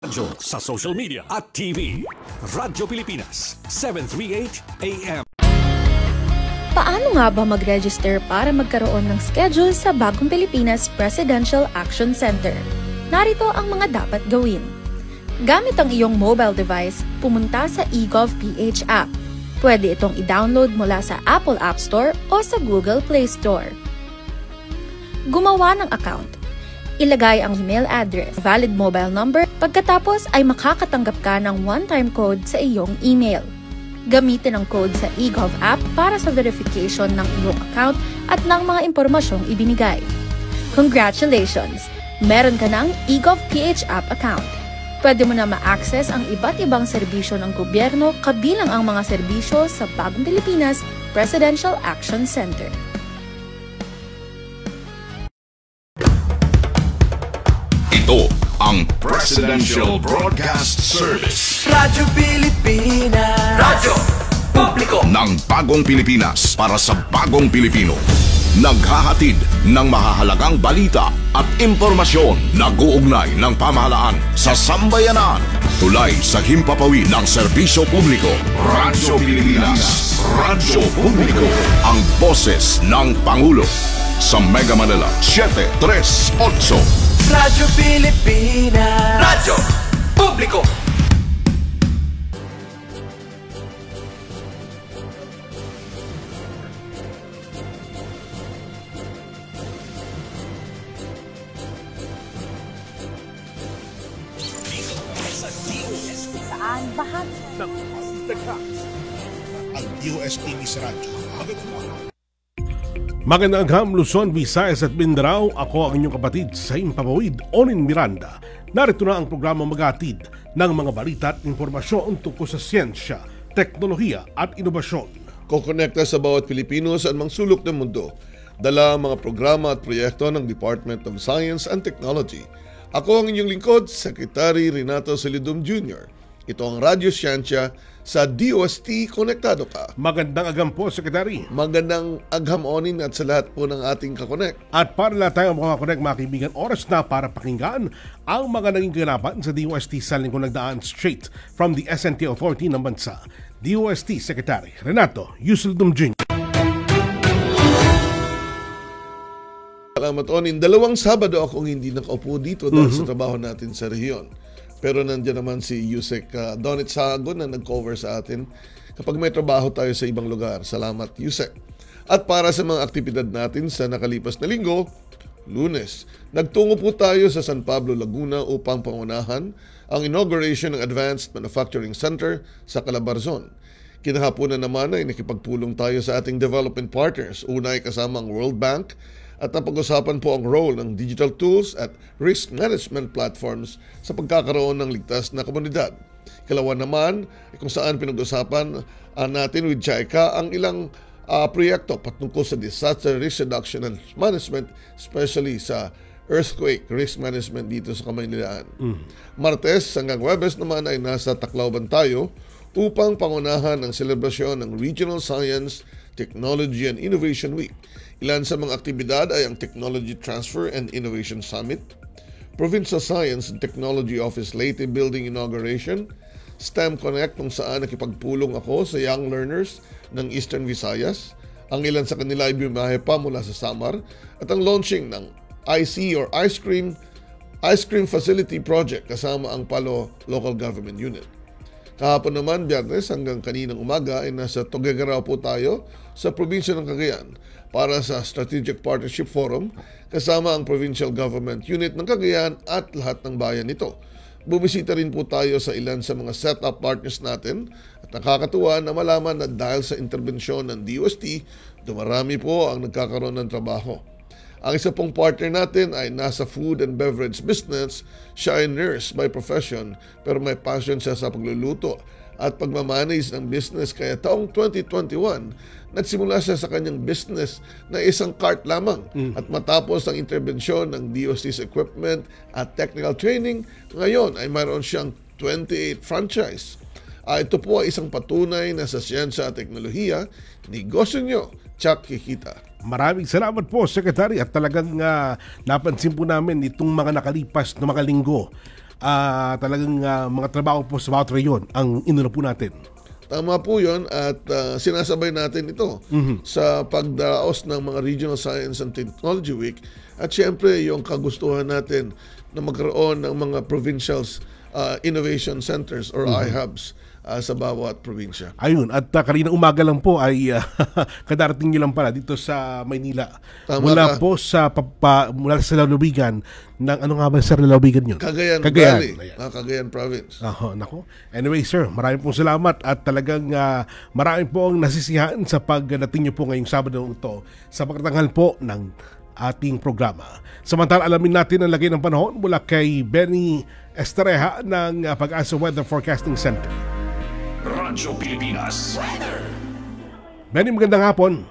Radyo sa social media at TV. Radyo Pilipinas, 738 AM. Paano nga ba mag-register para magkaroon ng schedule sa Bagong Pilipinas Presidential Action Center? Narito ang mga dapat gawin. Gamit ang iyong mobile device, pumunta sa eGov.ph app. Pwede itong i-download mula sa Apple App Store o sa Google Play Store. Gumawa ng account. Ilagay ang email address, valid mobile number, pagkatapos ay makakatanggap ka ng one-time code sa iyong email. Gamitin ang code sa eGov app para sa verification ng iyong account at ng mga impormasyong ibinigay. Congratulations! Meron ka ng eGov.ph app account. Pwede mo na ma-access ang iba't ibang serbisyo ng gobyerno kabilang ang mga serbisyo sa Bagong Pilipinas Presidential Action Center. Ito ang Presidential Broadcast Service. Radyo Pilipinas. Radyo Publiko ng Bagong Pilipinas para sa Bagong Pilipino. Naghahatid ng mahahalagang balita at impormasyon na guugnay ng pamahalaan sa sambayanan. Tulay sa himpapawid ng serbisyo publiko. Radyo Pilipinas. Radyo Publiko. Ang boses ng Pangulo. Sa Mega Manila, 738. Radyo Pilipinas. Radyo Publiko. Saan bahagi ng ang DOST sa radyo. Magandang agham, Luzon, Visayas at Mindanao. Ako ang inyong kapatid sa Himpapawid, Onin Miranda. Narito na ang programa maghatid ng mga balita at impormasyon tungkol sa siyensya, teknolohiya at inobasyon. Kokonekta sa bawat Pilipino sa anumang sulok ng mundo. Dala ang mga programa at proyekto ng Department of Science and Technology. Ako ang inyong lingkod, Secretary Renato Solidum Jr. Ito ang Radyo Siyensya sa DOST Konektado Ka. Magandang agham po, Secretary. Magandang agham, Onin, at sa lahat po ng ating kakonek. At para lahat tayo makakonek, mga kaibigan, oras na para pakinggan ang mga naging kaganapan sa DOST sa lingkong nagdaan straight from the SNT Authority ng bansa. DOST Secretary Renato Solidum Jr. Salamat, Onin. 2 Sabado akong hindi nakaupo dito dahil sa trabaho natin sa rehiyon. Pero nandiyan naman si Yusek Donit Sahagon na nag-cover sa atin kapag may trabaho tayo sa ibang lugar. Salamat, Yusek. At para sa mga aktibidad natin sa nakalipas na linggo, Lunes, nagtungo po tayo sa San Pablo, Laguna upang pangunahan ang inauguration ng Advanced Manufacturing Center sa Calabarzon. Kinahaponan naman ay nakipagpulong tayo sa ating development partners. Una ay kasama ang World Bank at napag-usapan po ang role ng digital tools at risk management platforms sa pagkakaroon ng ligtas na komunidad. Ikalawa naman ay kung saan pinag-usapan natin with JICA ang ilang proyekto patungkol sa disaster risk reduction and management, especially sa earthquake risk management dito sa Kamaynilaan. Martes hanggang Huwebes naman ay nasa Tacloban tayo upang pangunahan ang selebrasyon ng Regional Science, Technology and Innovation Week. Ilan sa mga aktibidad ay ang Technology Transfer and Innovation Summit, Provincial Science and Technology Office Leyte Building Inauguration, STEM Connect kung saan nakipagpulong ako sa young learners ng Eastern Visayas. Ang ilan sa kanila ay bumiyahe pa mula sa Samar at ang launching ng IC or Ice Cream Facility Project kasama ang Palo Local Government Unit. Kahapon naman, Biyernes hanggang kaninang umaga ay nasa Tuguegarao po tayo sa probinsya ng Cagayan para sa Strategic Partnership Forum kasama ang Provincial Government Unit ng Cagayan at lahat ng bayan nito. Bumisita rin po tayo sa ilan sa mga set-up partners natin at nakakatuwa na malaman na dahil sa interbensyon ng DOST, dumarami po ang nagkakaroon ng trabaho. Ang isa pong partner natin ay nasa food and beverage business. Siya ay nurse by profession pero may passion siya sa pagluluto at pagmamanage ng business. Kaya taong 2021, nagsimula siya sa kanyang business na isang cart lamang. At matapos ang interbensyon ng DOST's equipment at technical training, ngayon ay mayroon siyang 28 franchise. Ito po ay isang patunay na sa siyensya at teknolohiya, negosyo nyo, tsak kikita. Maraming salamat po, Secretary. At talagang napansin po namin itong mga nakalipas na mga linggo talagang mga trabaho po sa bawat reyon ang inuna po natin. Tama po yun at sinasabay natin ito sa pagdaos ng mga Regional Science and Technology Week at syempre yung kagustuhan natin na magkaroon ng mga Provincials Innovation Centers or iHubs sa bawat probinsya. Ayun, at kanina umaga lang po ay kadarating nyo lang pala dito sa Maynila. Mula po sa mula sa lalawigan ng ano nga ba sa lalawigan nyo? Cagayan Valley, Cagayan Province. Nako. Anyway sir, maraming pong salamat at talagang maraming po ang nasisiyahan sa pagdating nyo po ngayong Sabado ito sa pagtatanghal po ng ating programa. Samantala, alamin natin ang lagay ng panahon mula kay Benny Estareja ng Pag-asa Weather Forecasting Center. Radyo Pilipinas Weather. Benny, magandang hapon.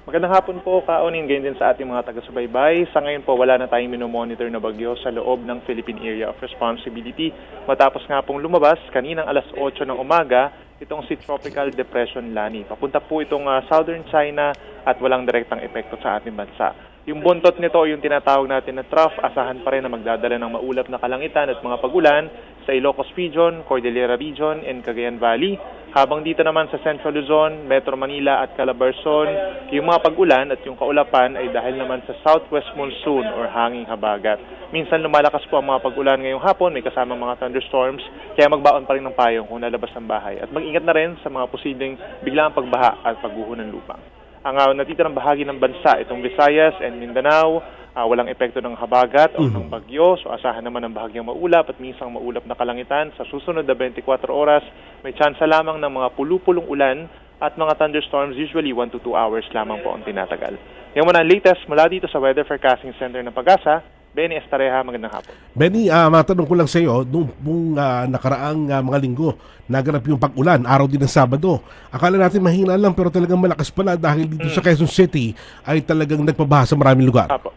Magandang hapon po, Kaonin, ganyan din sa ating mga taga-subaybay. Sa ngayon po, wala na tayong minomonitor na bagyo sa loob ng Philippine Area of Responsibility. Matapos nga pong lumabas, kaninang alas 8 ng umaga, itong si Tropical Depression Lani. Papunta po itong Southern China at walang direktang epekto sa ating bansa. Yung buntot nito, yung tinatawag natin na trough, asahan pa rin na magdadala ng maulap na kalangitan at mga pagulan sa Ilocos Region, Cordillera Region, and Cagayan Valley. Habang dito naman sa Central Luzon, Metro Manila at Calabarzon, yung mga pagulan at yung kaulapan ay dahil naman sa southwest monsoon or hanging habagat. Minsan lumalakas po ang mga pagulan ngayong hapon, may kasama mga thunderstorms, kaya magbaon pa rin ng payong kung lalabas ng bahay. At mag-ingat na rin sa mga posibleng biglang pagbaha at pagguho ng lupa. Ang natitirang bahagi ng bansa, itong Visayas and Mindanao, walang epekto ng habagat o ng bagyo. So asahan naman ng bahagyang maulap at minsang maulap na kalangitan. Sa susunod na 24 oras, may tsansa lamang ng mga pulu-pulong ulan at mga thunderstorms, usually 1 to 2 hours lamang po ang tinatagal. Yan muna ang latest mula dito sa Weather Forecasting Center ng Pag-asa. Benny Estareja, magandang hapon. Benny, matanong ko lang sa iyo, nung nakaraang mga linggo, naganap yung pag-ulan, araw din ng Sabado. Akala natin mahina lang pero talagang malakas pala dahil dito sa Quezon City ay talagang nagpabaha sa maraming lugar. Apo.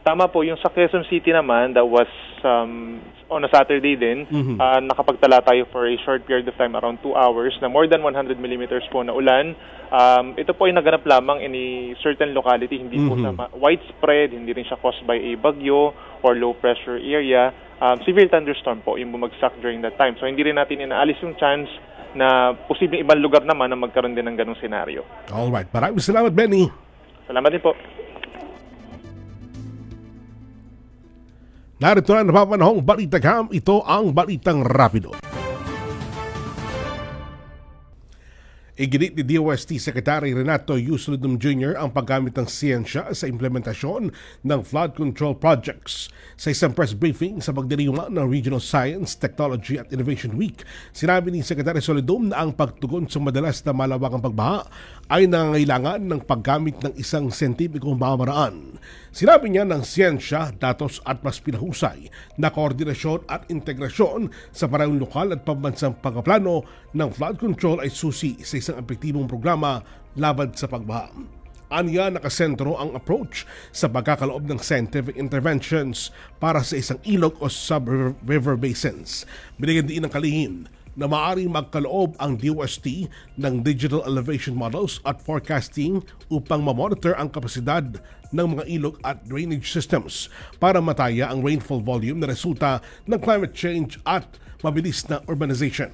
Tama po, yung sa Quezon City naman, that was on a Saturday din, nakapagtala tayo for a short period of time, around 2 hours, na more than 100 millimeters po na ulan. Ito po ay naganap lamang in a certain locality, hindi po sa widespread, hindi rin siya caused by a bagyo or low pressure area. Severe thunderstorm po yung bumagsak during that time. So hindi rin natin inaalis yung chance na posibleng ibang lugar naman na magkaroon din ng ganong senaryo. Alright, maraming salamat, Benny. Salamat din po. Narito na napapanahong Balitagam, ito ang Balitang Rapido. Iginit ni DOST Secretary Renato Yusolidum Jr. ang paggamit ng siyensya sa implementasyon ng flood control projects. Sa isang press briefing sa pagdiriwang ng Regional Science, Technology at Innovation Week, sinabi ni Secretary Solidum na ang pagtugon sa madalas na malawakang pagbaha ay nangangailangan ng paggamit ng isang siyentipikong pamamaraan. Sinabi niya ng siyensya, datos at mas pinahusay na koordinasyon at integrasyon sa parang lokal at pambansang pagpaplano ng flood control ay susi sa isang epektibong programa laban sa pagbaha. Aniya, nakasentro ang approach sa pagkakaloob ng scientific interventions para sa isang ilog o sub-river basins. Binigyan din ng kalihim na maaaring magkaloob ang DOST ng digital elevation models at forecasting upang mamonitor ang kapasidad ng mga ilog at drainage systems para mataya ang rainfall volume na resulta ng climate change at mabilis na urbanization.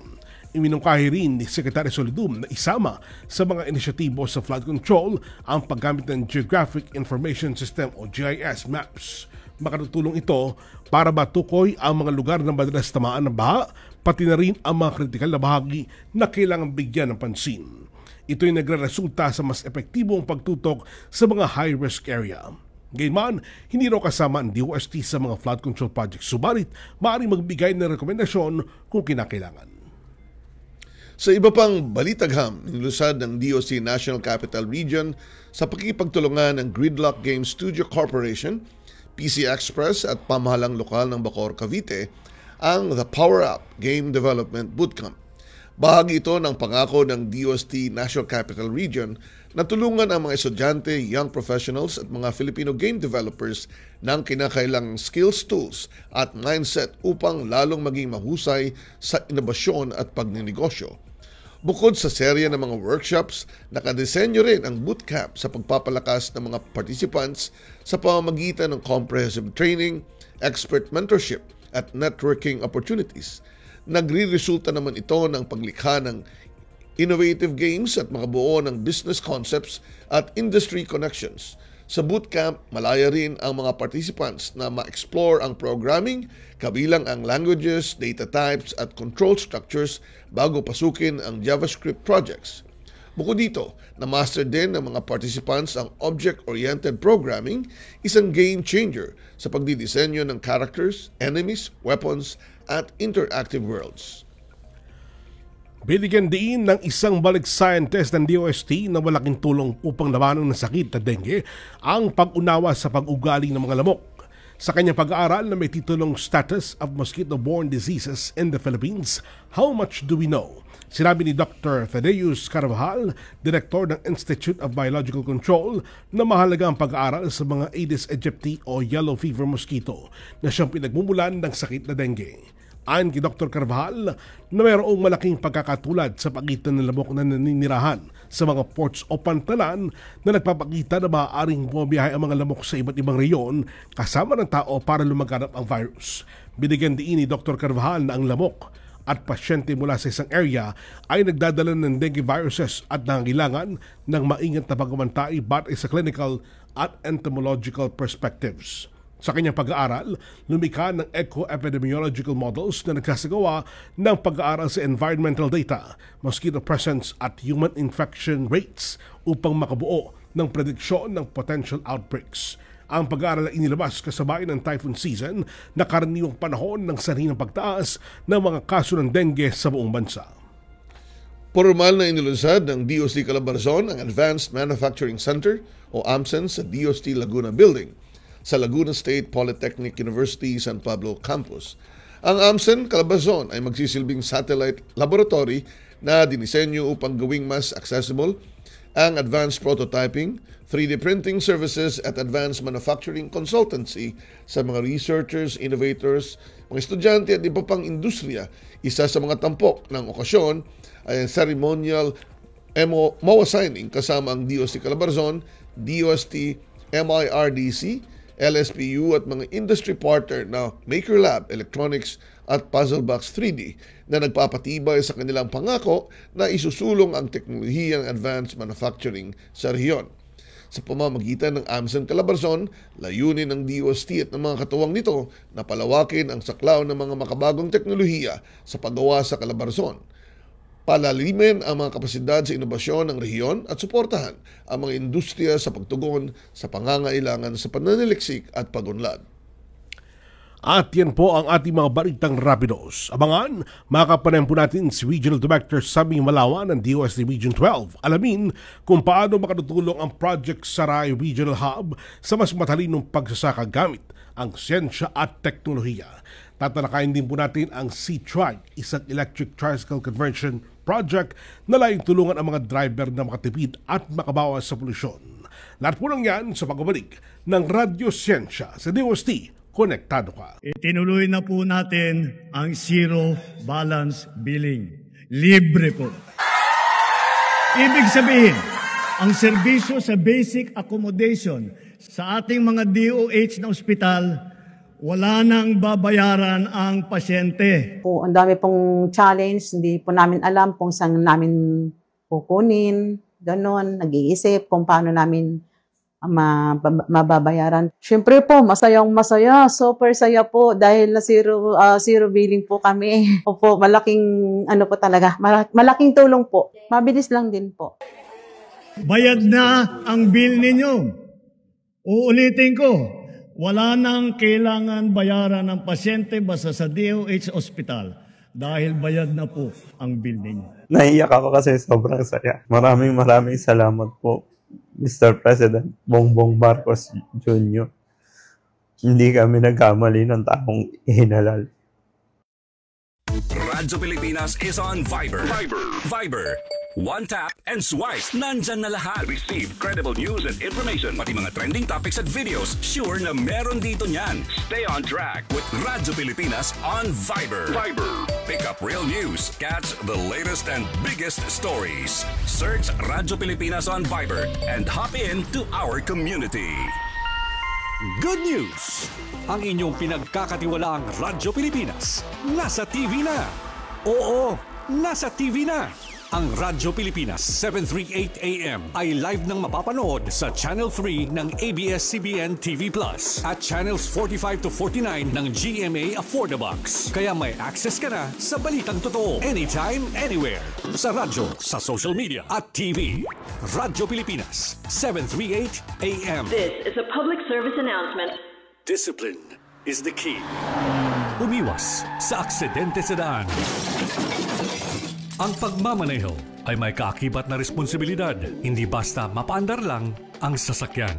Iminungkahi rin ni Secretary Solidum na isama sa mga inisyatibo sa flood control ang paggamit ng Geographic Information System o GIS maps. Makatutulong ito para matukoy ang mga lugar na madalas tamaan ng baha, pati na rin ang mga kritikal na bahagi na kailangang bigyan ng pansin. Ito'y nagre-resulta sa mas epektibong pagtutok sa mga high-risk area. Gayunman, hindi raw kasama ang DOST sa mga flood control projects, subalit maaaring magbigay ng rekomendasyon kung kinakailangan. Sa iba pang Balitagham, nilusad ng DOC National Capital Region sa pakikipagtulungan ng Gridlock Game Studio Corporation, PC Express at pamahalang lokal ng Bacoor, Cavite, ang The Power Up Game Development Bootcamp. Bahagi ito ng pangako ng DOST National Capital Region na tulungan ang mga estudyante, young professionals at mga Filipino game developers ng kinakailangang skills, tools at mindset upang lalong maging mahusay sa inobasyon at pagninegosyo. Bukod sa serya ng mga workshops, nakadesenyo rin ang bootcamp sa pagpapalakas ng mga participants sa pamamagitan ng comprehensive training, expert mentorship at networking opportunities. Nagre-resulta naman ito ng paglikha ng innovative games at makabuo ng business concepts at industry connections. Sa bootcamp, malaya rin ang mga participants na ma-explore ang programming, kabilang ang languages, data types at control structures bago pasukin ang JavaScript projects. Bukod dito, na-master din ng mga participants ang object-oriented programming, isang game changer sa pagdidisenyo ng characters, enemies, weapons at interactive worlds. Binigyan din ng isang balik scientist ng DOST na malaking tulong upang labanan ng sakit na dengue ang pag-unawa sa pag-ugali ng mga lamok. Sa kanyang pag-aaral na may titulong Status of Mosquito-Borne Diseases in the Philippines, How Much Do We Know? Sinabi ni Dr. Thaddeus Carvajal, Director ng Institute of Biological Control, na mahalaga ang pag-aaral sa mga Aedes aegypti o yellow fever mosquito na siyang pinagmumulan ng sakit na dengue. Ayon kay Dr. Carvajal na mayroong malaking pagkakatulad sa pagitan ng lamok na naninirahan sa mga ports o pantalan na nagpapakita na maaaring bumabiyahe ang mga lamok sa iba't ibang reyon kasama ng tao para lumaganap ang virus. Binigyan din ni Dr. Carvajal na ang lamok at pasyente mula sa isang area ay nagdadala ng dengue viruses at nangangailangan ng maingat na pagmamantay batay sa clinical at entomological perspectives. Sa kanyang pag-aaral, lumikha ng eco-epidemiological models na nagsasagawa ng pag-aaral sa environmental data, mosquito presence at human infection rates upang makabuo ng prediksyon ng potential outbreaks. Ang pag-aaral ay inilabas kasabay ng typhoon season na karaniwang panahon ng sanhi ng pagtaas ng mga kaso ng dengue sa buong bansa. Formal na inilunsad ng DOST Calabarzon ang Advanced Manufacturing Center o AMCen sa DOST Laguna Building sa Laguna State Polytechnic University San Pablo Campus. Ang AMCen Calabarzon ay magsisilbing satellite laboratory na dinisenyo upang gawing mas accessible ang advanced prototyping, 3D printing services at advanced manufacturing consultancy sa mga researchers, innovators, mga estudyante at iba pang industriya. Isa sa mga tampok ng okasyon ay ang ceremonial MOA signing kasama ang DOST Calabarzon, DOST, MIRDC, LSPU at mga industry partner na Maker Lab, Electronics at Puzzlebox 3D na nagpapatibay sa kanilang pangako na isusulong ang teknolohiyang advanced manufacturing sa rehiyon. Sa pamamagitan ng AMCen Calabarzon, layunin ng DOST at ng mga katuwang nito na palawakin ang saklaw ng mga makabagong teknolohiya sa paggawa sa Calabarzon, palalimin ang mga kapasidad sa inobasyon ng rehiyon at suportahan ang mga industriya sa pagtugon sa pangangailangan sa pananaliksik at pagunlad. At yan po ang ating mga balitang rapidos. Abangan, makakapanan po natin si Regional Director Sammy Malawan ng DOST Region 12. Alamin kung paano makatutulong ang Project Saray Regional Hub sa mas matalinong pagsasaka gamit ang siyensya at teknolohiya. Tatalakayin din po natin ang C-Trike, isang electric tricycle conversion project na layong tulungan ang mga driver na makatipid at makabawas sa polusyon. Lahat po lang yan sa pagbabalik ng Radyo Siyensya sa DOST. Konektado ka. Itinuloy na po natin ang zero balance billing. Libre po. Ibig sabihin, ang serbisyo sa basic accommodation sa ating mga DOH na ospital, wala nang babayaran ang pasyente. Po, ang dami pong challenge, hindi po namin alam kung saan namin kukunin, ganon, nag-iisip kung paano namin mababayaran. Siyempre po, masayang-masaya, super saya po dahil na zero billing po kami. Opo, malaking ano po talaga, malaking tulong po. Mabilis lang din po. Bayad na ang bill ninyo. Uulitin ko, wala nang kailangan bayaran ng pasyente basta sa DOH Hospital dahil bayad na po ang bill ninyo. Naiyak ako kasi sobrang saya. Maraming salamat po, Mr. President Bongbong Marcos Jr. Hindi kami nagkamali ng taong ihinalal. Radyo Pilipinas is on Viber. Viber. One tap and swipe. Nandyan na lahat. Receive credible news and information. Pati mga trending topics at videos. Sure na meron dito niyan. Stay on track with Radyo Pilipinas on Viber. Pick up real news. Catch the latest and biggest stories. Search Radyo Pilipinas on Viber and hop in to our community. Good news! Ang inyong pinagkakatiwalaang Radyo Pilipinas nasa TV na. Oo, nasa TV na. Ang Radyo Pilipinas 738 AM ay live nang mapapanood sa Channel 3 ng ABS-CBN TV Plus at Channels 45 to 49 ng GMA Affordabox. Kaya may access ka na sa balitang totoo anytime, anywhere. Sa radyo, sa social media at TV. Radyo Pilipinas 738 AM. This is a public service announcement. Discipline is the key. Umiwas sa aksidente sa daan. Ang pagmamaneho ay may kaakibat na responsibilidad, hindi basta mapaandar lang ang sasakyan.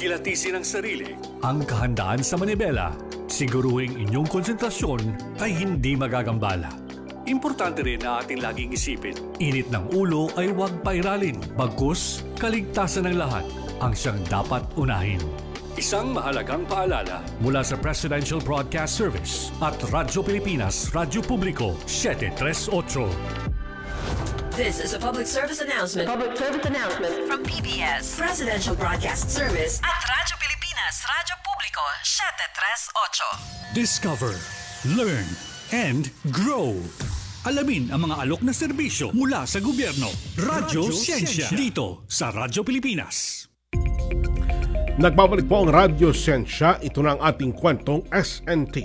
Kilatisin ang sarili, ang kahandaan sa manibela, siguruhing inyong konsentrasyon ay hindi magagambala. Importante rin na ating laging isipin, init ng ulo ay huwag pairalin, bagkus kaligtasan ng lahat ang siyang dapat unahin. Isang mahalagang paalala mula sa Presidential Broadcast Service at Radyo Pilipinas, Radyo Publiko 738. This is a public service announcement. Public service announcement from PBS, Presidential Broadcast Service at Radyo Pilipinas, Radyo Publiko 738. Discover, learn, and grow. Alamin ang mga alok na serbisyo mula sa gobyerno. Radyo Siyensya dito sa Radyo Pilipinas. Nagbabalik po ang Radyo Siyensya. Ito na ang ating kwentong SNT.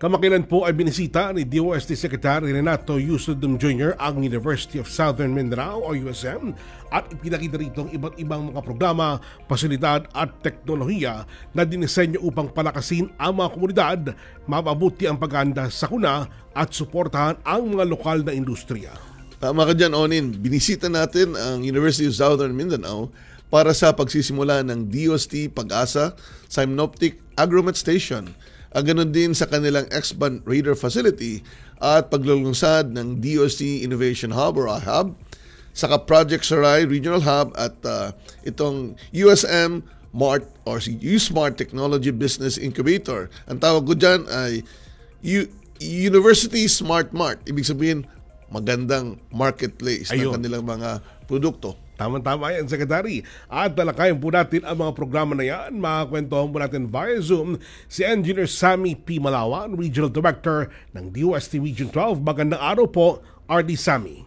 Kamakailan po ay binisita ni DOST Secretary Renato Yusudum Jr. ang University of Southern Mindanao o USM at ipinakita rito ang iba't ibang mga programa, pasilidad at teknolohiya na dinisenyo upang palakasin ang mga komunidad, mapabuti ang pag-anda sa kuna at suportahan ang mga lokal na industriya. Tama ka dyan, Onin. Binisita natin ang University of Southern Mindanao para sa pagsisimula ng DOST Pag-asa Synoptic Agromet Station. Ganon din sa kanilang X-band radar facility at paglulunsad ng DOST Innovation Hub or iHub, saka Project Saray Regional Hub at itong USM Mart or USmart Technology Business Incubator. Ang tawag ko dyan ay University Smart Mart. Ibig sabihin, magandang marketplace ng kanilang mga produkto. Tama-tama yan, Secretary. At talakayin po natin ang mga programa na yan. Makakwentuhan po natin via Zoom si Engineer Sammy P. Malawan, Regional Director ng DOST Region 12. Magandang araw po, RD Sammy.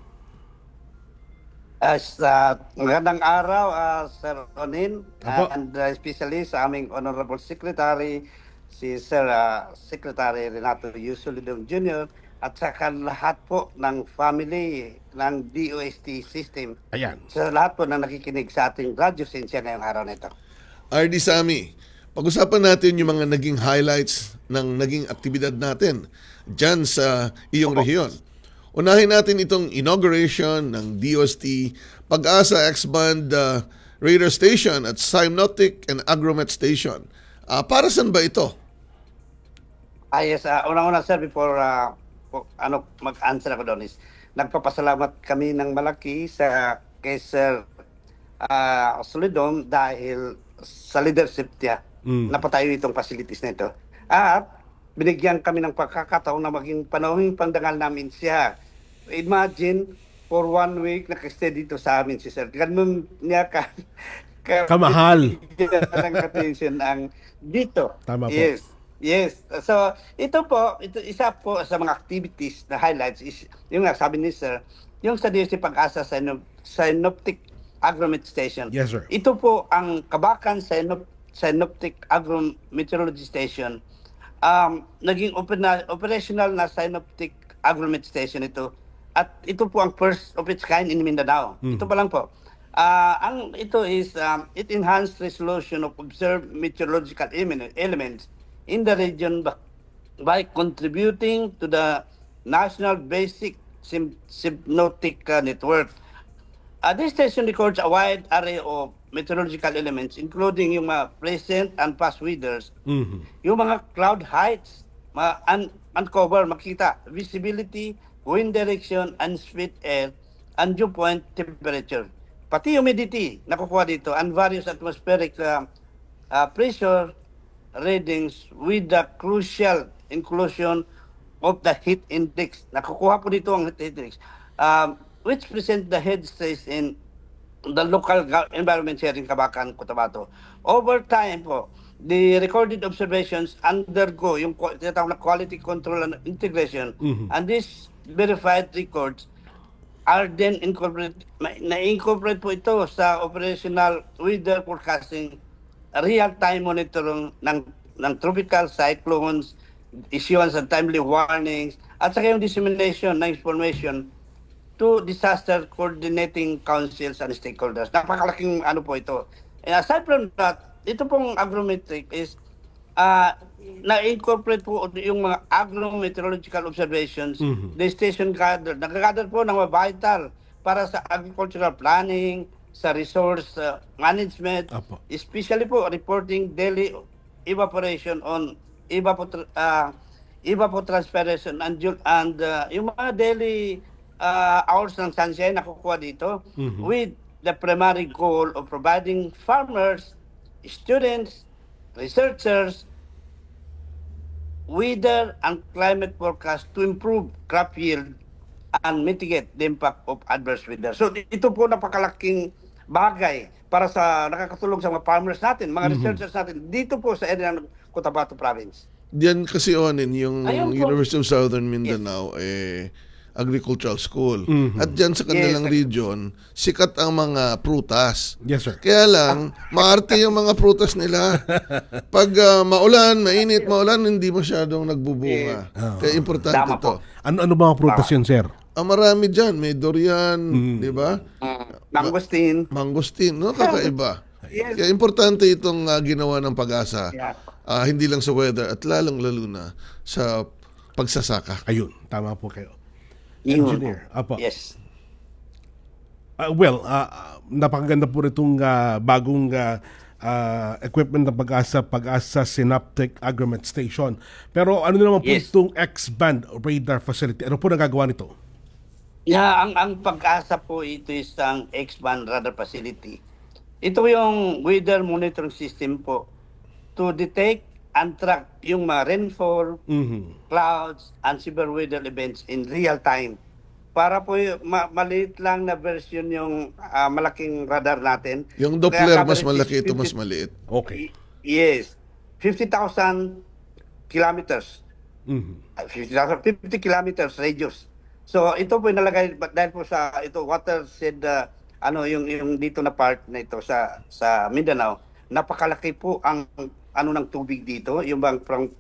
Magandang araw, Sir Onin, and especially sa aming Honorable Secretary, si Sir Secretary Renato Yusudum Jr., at saka lahat po ng family ng DOST system. Ayan. Sa lahat po na nakikinig sa ating Radyo Siyensya ngayong araw nito. RD Sammy, pag-usapan natin yung mga naging highlights ng naging aktibidad natin dyan sa iyong rehiyon. Unahin natin itong inauguration ng DOST Pag-asa X-band radar station at Synoptic and Agromet station. Para saan ba ito? Yes, unang-una sir, before mag-answer ako doon is nagpapasalamat kami ng malaki kay Sir Solidum dahil sa leadership niya napatayo itong facilities na ito. At binigyan kami ng pagkakataon na maging panahing pandangal namin siya. Imagine, for 1 week nakastay dito sa amin si Sir. Ganun niya kamahal ng attention ang dito. Tama po. Yes. So, ito isa po sa mga activities na highlights is, yung sabi ni Sir, yung sa DOST Pag-asa Synoptic Agromet Station. Yes, sir. Ito po ang Kabakan Synoptic Agrometeorology Station. Naging operational na Synoptic Agromet Station ito. At ito po ang first of its kind in Mindanao. Ito pa lang po. Ito is, it enhanced resolution of observed meteorological elements in the region by contributing to the National Basic Synoptic Network. This station records a wide array of meteorological elements including yung mga present and past weathers, yung mga cloud heights, uncover, makita, visibility, wind direction, and sweet air, and dew point temperature. Pati humidity, nakukuha dito, and various atmospheric pressure readings with the crucial inclusion of the heat index. Nakukuha po dito ang heat index, which present the head stress in the local environment here in Kabakan, Cotabato. Over time po, the recorded observations undergo yung tinatawag na quality control and integration, and these verified records are then na-incorporate po ito sa operational weather forecasting, real-time monitoring ng tropical cyclones, issuance of timely warnings, at saka yung dissemination ng information to disaster coordinating councils and stakeholders. Napakalaking ano po ito. And aside from that, ito pong agrometric is na-incorporate po yung mga agrometeorological observations. The station nag-gather po ng mga vital para sa agricultural planning, sa resource management, especially po reporting daily evaporation on evapotranspiration and yung mga daily hours ng sunshine nakukuha dito with the primary goal of providing farmers, students, researchers, weather and climate forecast to improve crop yield and mitigate the impact of adverse weather. So ito po napakalaking bagay para sa nakakatulong sa mga farmers natin, mga researchers natin dito po sa area ng Cotabato Province. Diyan kasi onin yung University of Southern Mindanao agricultural school. At dyan sa kanilang region, sikat ang mga prutas. Yes, sir. Kaya lang, maarte yung mga prutas nila. Pag maulan, mainit, maulan, hindi masyadong nagbubunga. Kaya importante ito. Ano mga prutas yun, sir? Marami dyan. May durian, di ba? Mangosteen. Mangosteen, no? Kakaiba. Kaya importante itong ginawa ng Pag-asa. Hindi lang sa weather at lalong-lalo na sa pagsasaka. Ayun, tama po kayo. Engineer. Apo. Yes. Napakaganda po itong bagong equipment ng Pag-asa Synaptic Agromet Station. Pero ano naman po itong X-band radar facility? Ano po nagagawa nito? Ang Pag-asa po ito isang X-band radar facility. Ito yung weather monitoring system po to detect and track yung mga rainfall, clouds, and severe weather events in real time. Para po maliit lang na version yung malaking radar natin. Yung Doppler mas malaki, ito mas maliit. Okay. Yes. 50,000 kilometers. 50 kilometers radius. So ito po inalagay dahil po sa ito water said yung dito na part na ito sa Mindanao. Napakalaki po ang ng tubig dito, yung bang from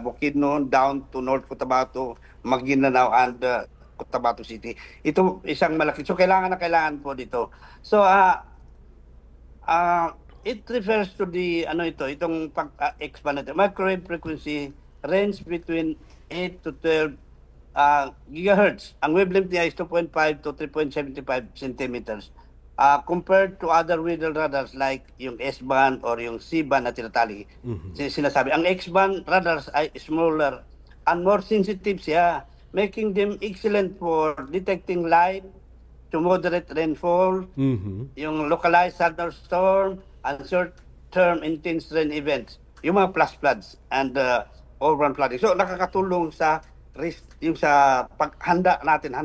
Bukidnon down to North Cotabato, Maguindanao and Cotabato City. Ito isang malaki. So kailangan po dito. So it refers to the itong pag-expand natin. Microwave frequency range between 8 to 12 gigahertz. Ang wavelength niya is 2.5 to 3.75 centimeters. Compared to other weather radars like yung S-band or yung C-band na tinatali, sinasabi. Ang X-band radars ay smaller and more sensitive siya, making them excellent for detecting light to moderate rainfall, yung localized thunderstorm, and short-term intense rain events, yung mga flash floods and urban flooding. So nakakatulong sa risk yung sa paghanda natin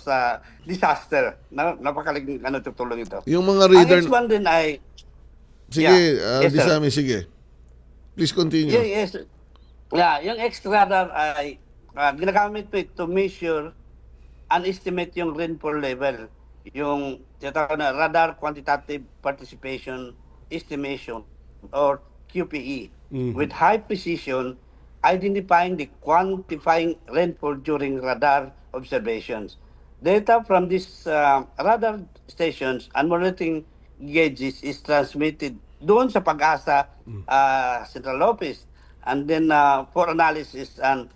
sa disaster. Napakaliging tutulong ito. Yung mga radar ang X1 din ay sige, Disami, sige. Please continue. Yes. Yung X radar ay ginagamit po to measure and estimate yung rainfall level. Yung tinatawag na radar quantitative participation estimation or QPE with high precision, identifying the quantifying rainfall during radar observations. Data from these radar stations and monitoring gauges is transmitted doon sa Pag-asa Central Office, and then for analysis and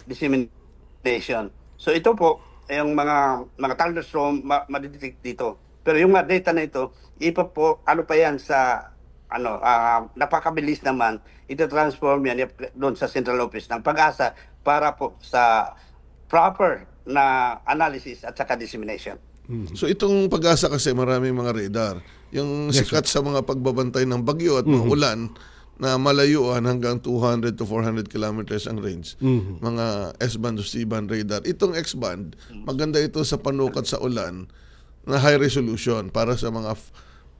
dissemination. So ito po yung mga thunderstorm madidetect dito. Pero yung mga data na ito, pa yan sa napakabilis naman, ito-transform yan doon sa Central Office ng Pag-asa para po sa proper na analysis at saka dissemination. So itong Pag-asa kasi maraming mga radar. Yung sikat sa mga pagbabantay ng bagyo at mga ulan, na malayuan hanggang 200 to 400 kilometers ang range. Mga S-band o C-band radar. Itong X-band, maganda ito sa panukat sa ulan na high resolution para sa mga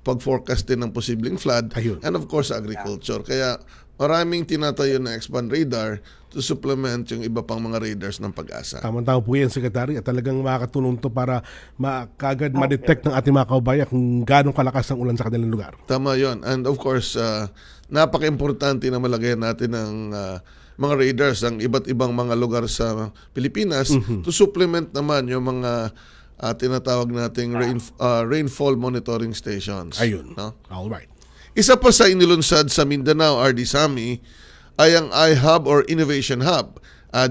pag-forecast din ng posibleng flood and of course agriculture. Kaya maraming tinatayo na X-band radar to supplement yung iba pang mga radars ng Pag-asa. Tama-tama po yan, Secretary, at talagang makakatulong to para kagad ma-detect ng ating mga kababayan kung gaano kalakas ang ulan sa kanilang lugar. Tama yon. And of course, napaka-importante na malagyan natin ng mga radars ang iba't ibang mga lugar sa Pilipinas to supplement naman yung mga tinatawag nating rainfall monitoring stations. Ayun. No? All right. Isa pa sa inilunsad sa Mindanao, RD Sami, ay ang iHub or Innovation Hub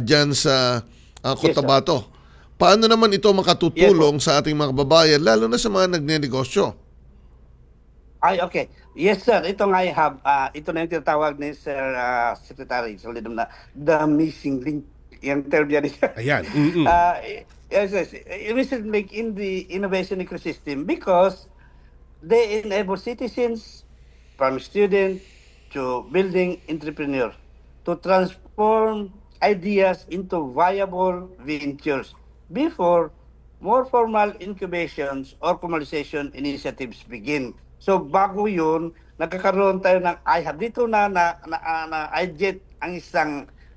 dyan sa Cotabato. Paano naman ito makatutulong sa ating mga kababayan, lalo na sa mga nagnenegosyo? Ay, okay. Yes, sir. Itong iHub, ito na yung tinatawag ni Sir Secretary. So, the missing link. Yung term yan. Ayan. Yes. We should make in the innovation ecosystem because they enable citizens from student to building entrepreneur to transform ideas into viable ventures before more formal incubations or commercialization initiatives begin. So bago yun, nagkakaroon tayo ng iHub. Dito na-idget ang isang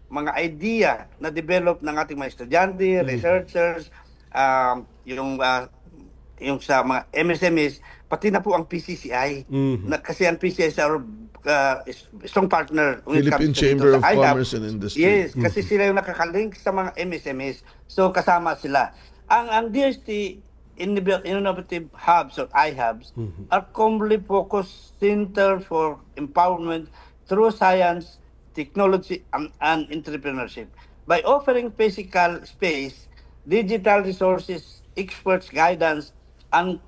mga idea na develop ng ating mga estudyante, researchers, yung sa mga MSMEs, pati na po ang PCCI. Kasi ang PCCI is our strong partner when it comes Philippine Chamber of iHub. Commerce and Industry. Yes, kasi sila yung nakakalink sa mga MSMEs. So kasama sila. Ang DST Innovative Hubs or iHubs are commonly focused center for empowerment through science, technology, and entrepreneurship. By offering physical space, digital resources, experts guidance, and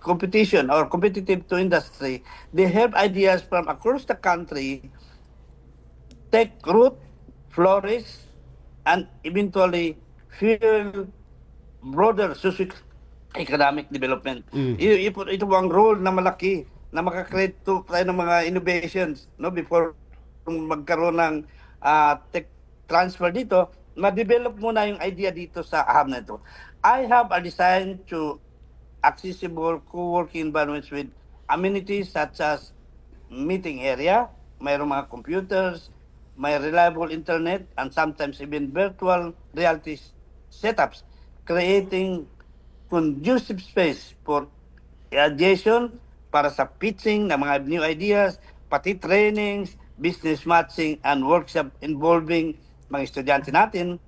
competition or competitive to industry, they help ideas from across the country take root, flourish, and eventually fuel broader socio-economic development. Ito ang role na malaki na makakreate tayo ng mga innovations before magkaroon ng tech transfer dito, ma-develop muna yung idea dito sa hub na ito. iHub are designed to accessible co-working environments with amenities such as meeting area, mayroong mga computers, may reliable internet, and sometimes even virtual reality setups, creating conducive space for adjacent para sa pitching ng mga new ideas, pati trainings, business matching, and workshop involving mga estudyante natin,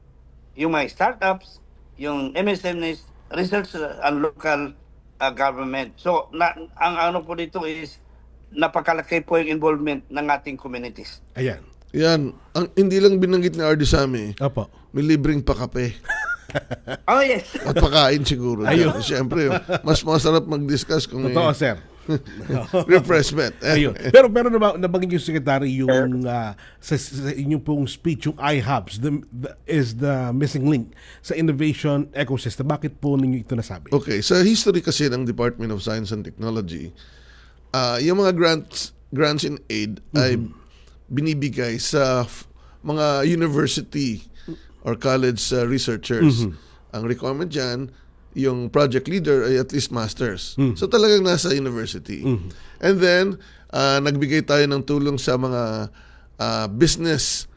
yung mga startups, yung MSMEs, research and local government. So, ang ano po dito is napakalaki po yung involvement ng ating communities. Ayan. Yan. Hindi lang binanggit ni RD Sami, may libreng pakape. Oh, yes. At pakain siguro. Ayun. Siyempre, mas masarap mag-discuss kung Totoo, sir. refreshment. Ayun. Pero nabanggit yung Secretary yung sa inyong pong speech, yung iHubs is the missing link sa innovation ecosystem. Bakit po ninyo ito nasabi? Okay. Sa history kasi ng Department of Science and Technology, yung mga grants in aid ay binibigay sa mga university or college researchers. Ang requirement dyan, yung project leader ay at least masters. So talagang nasa university. And then, nagbigay tayo ng tulong sa mga business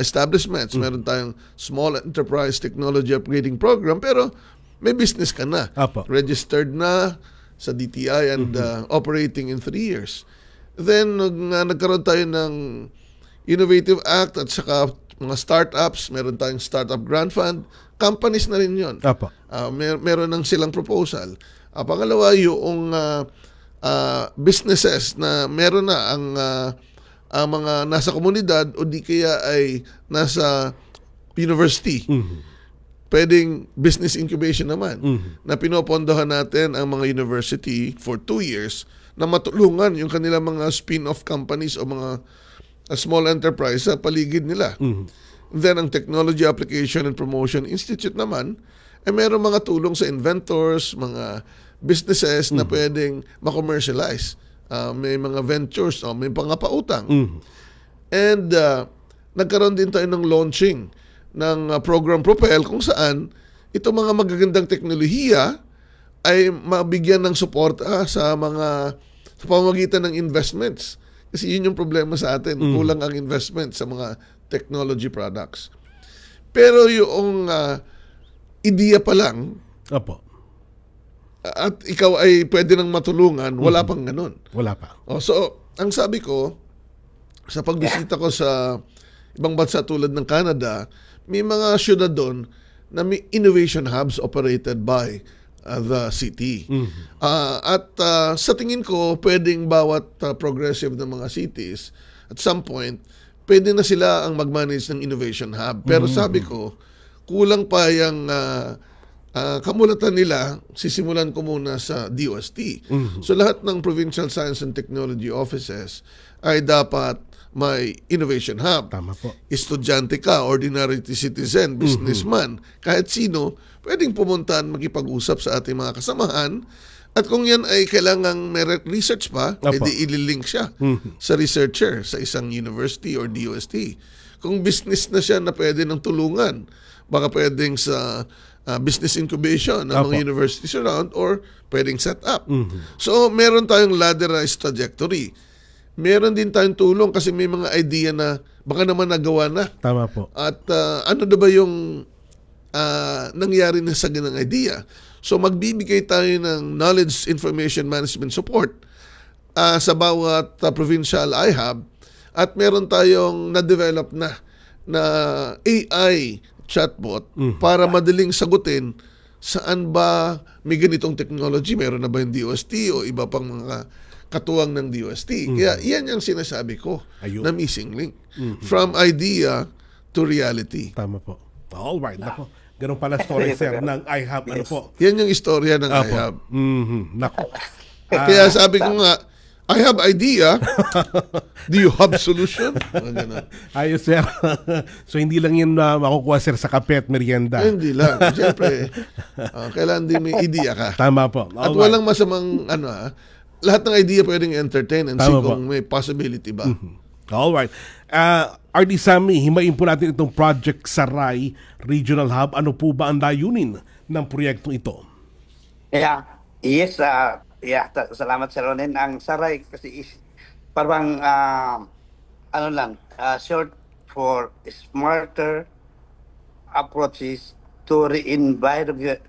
establishments. Meron tayong Small Enterprise Technology Upgrading Program, pero may business ka na. Registered na sa DTI and operating in 3 years. Then, nagkaroon tayo ng Innovative Act at saka mga startups, meron tayong startup grant fund, companies na rin yun. Meron ng silang proposal. Pangalawa, yung businesses na meron na ang mga nasa komunidad o di kaya ay nasa university. Pwedeng business incubation naman na pinopondohan natin ang mga university for 2 years na matulungan yung kanilang mga spin-off companies o mga small enterprise sa paligid nila. Then, ang Technology Application and Promotion Institute naman, mayroong mga tulong sa inventors, mga businesses na pwedeng ma-commercialize may mga ventures, may pangapautang. And nagkaroon din tayo ng launching ng program Propel kung saan itong mga magagandang teknolohiya ay mabigyan ng suporta sa pamamagitan ng investments. Kasi yun yung problema sa atin, kulang ang investment sa mga technology products. Pero yung ideya pa lang, at ikaw ay pwede nang matulungan, wala pang ganun. Wala pa. So, ang sabi ko, sa pagbisita ko sa ibang bansa tulad ng Canada, may mga syudad doon na may innovation hubs operated by the city. At sa tingin ko, pwedeng bawat progressive na mga cities, at some point, pwede na sila ang mag-manage ng innovation hub. Pero sabi ko, kulang pa yung kamulatan nila, sisimulan ko muna sa DOST. So lahat ng Provincial Science and Technology Offices ay dapat may innovation hub. Tama po. Estudyante ka, ordinary citizen, businessman, kahit sino, pwedeng pumuntan, makipag-usap sa ating mga kasamahan. At kung yan ay kailangang may research pa, edi ililink siya sa researcher sa isang university or DOST. Kung business na siya na pwede ng tulungan, baka pwedeng sa business incubation ng mga universities around or pwedeng set up. So, meron tayong ladderized trajectory. Meron din tayong tulong kasi may mga idea na baka naman nagawa na. Tama po. At ano na ba yung nangyari na sa ganang idea? So magbibigay tayo ng knowledge information management support sa bawat provincial iHub at meron tayong na-develop na AI chatbot para madaling sagutin saan ba may ganitong technology. Meron na ba yung DOST o iba pang mga katuwang ng DOST. Kaya yan yung sinasabi ko na missing link. From idea to reality. Tama po. All right. Nako. Ganun pala story, sir, ng iHub. Ano po? Yan yung istorya ng iHub. Nako. Kaya sabi ko nga, I have idea. Do you have solution? Ayos, sir. So, hindi lang yun makukuha, sir, sa kape at merienda. Hindi lang. Siyempre, kailangan din may idea ka. Tama po. At walang masamang, lahat ng idea pwedeng entertain and see kung may possibility ba. Alright. RD Sammy, himayin po natin itong Project Saray Regional Hub. Ano po ba ang layunin ng proyektong ito? Yes, salamat Sir Ronen. Ang Saray kasi is parang short for smarter approaches to reinvigorate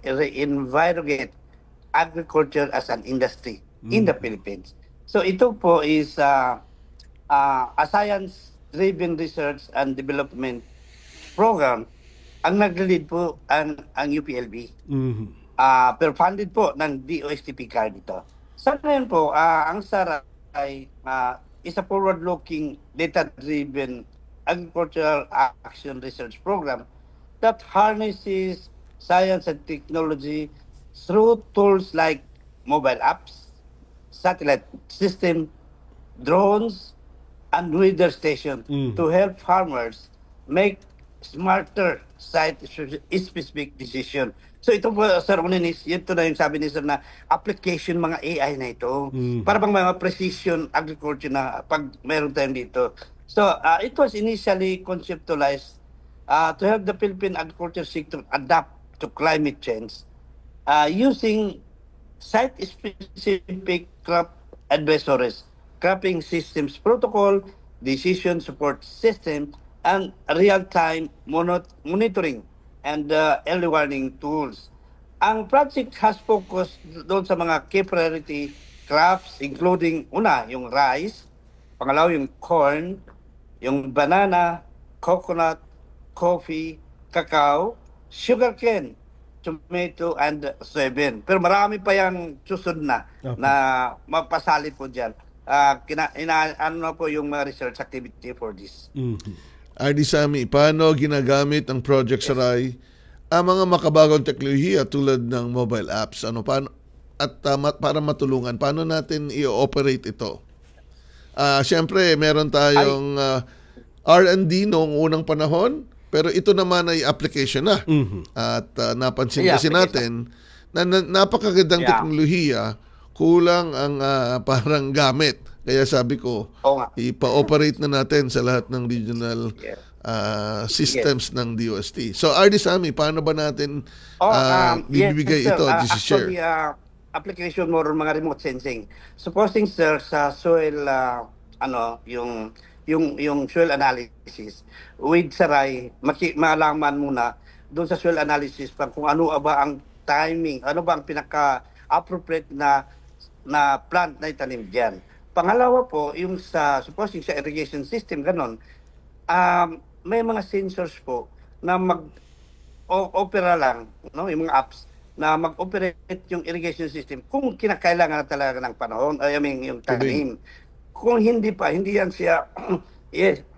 agriculture as an industry in the Philippines. So ito po is a science-driven research and development program. Ang nag-lead po ang UPLB. Pero funded po ng DOST-PCAR dito. Sa ngayon po, ang Saray is a forward-looking, data-driven agricultural action research program that harnesses science and technology through tools like mobile apps, satellite system, drones, and weather station to help farmers make smarter site-specific decision. So ito po, Sir Uninis, ito na yung sabi ni Sir na application mga AI na ito. Para bang mga precision agriculture na pag meron tayong dito. So it was initially conceptualized to help the Philippine agriculture sector adapt to climate change using site-specific crop advisories, cropping systems protocol, decision support system, and real-time monitoring and early warning tools. Ang project has focused doon sa mga key priority crops including una, yung rice, pangalawa yung corn, yung banana, coconut, coffee, cacao, sugarcane, tomato, and soybean. Pero marami pa yung susunod na mapasali po dyan. Ano na po yung research activity for this. RD Sammy, paano ginagamit ang Project Saray ang mga makabagong teknolohiya tulad ng mobile apps? Para matulungan, paano natin i-operate ito? Siyempre, meron tayong R&D noong unang panahon, pero ito naman ay application na. At napansin kasi natin na napakagandang teknolohiya kulang ang parang gamit. Kaya sabi ko, ipa-operate na natin sa lahat ng regional systems ng DOST. So, RD Sammy, paano ba natin bibigay ito at i-share? Actually, application mo rin mga remote sensing. Supposing, sir, sa soil, yung soil analysis, with Saray, malaman muna doon sa soil analysis kung ano ba ang timing, ano ba ang pinaka-appropriate na plant na itanim dyan. Pangalawa po, yung supposing sa irrigation system, ganon, may mga sensors po na mag-opera lang, no, yung mga apps, na mag-operate yung irrigation system kung kinakailangan na talaga ng panahon, yung tanim. Kung hindi pa, hindi yan siya,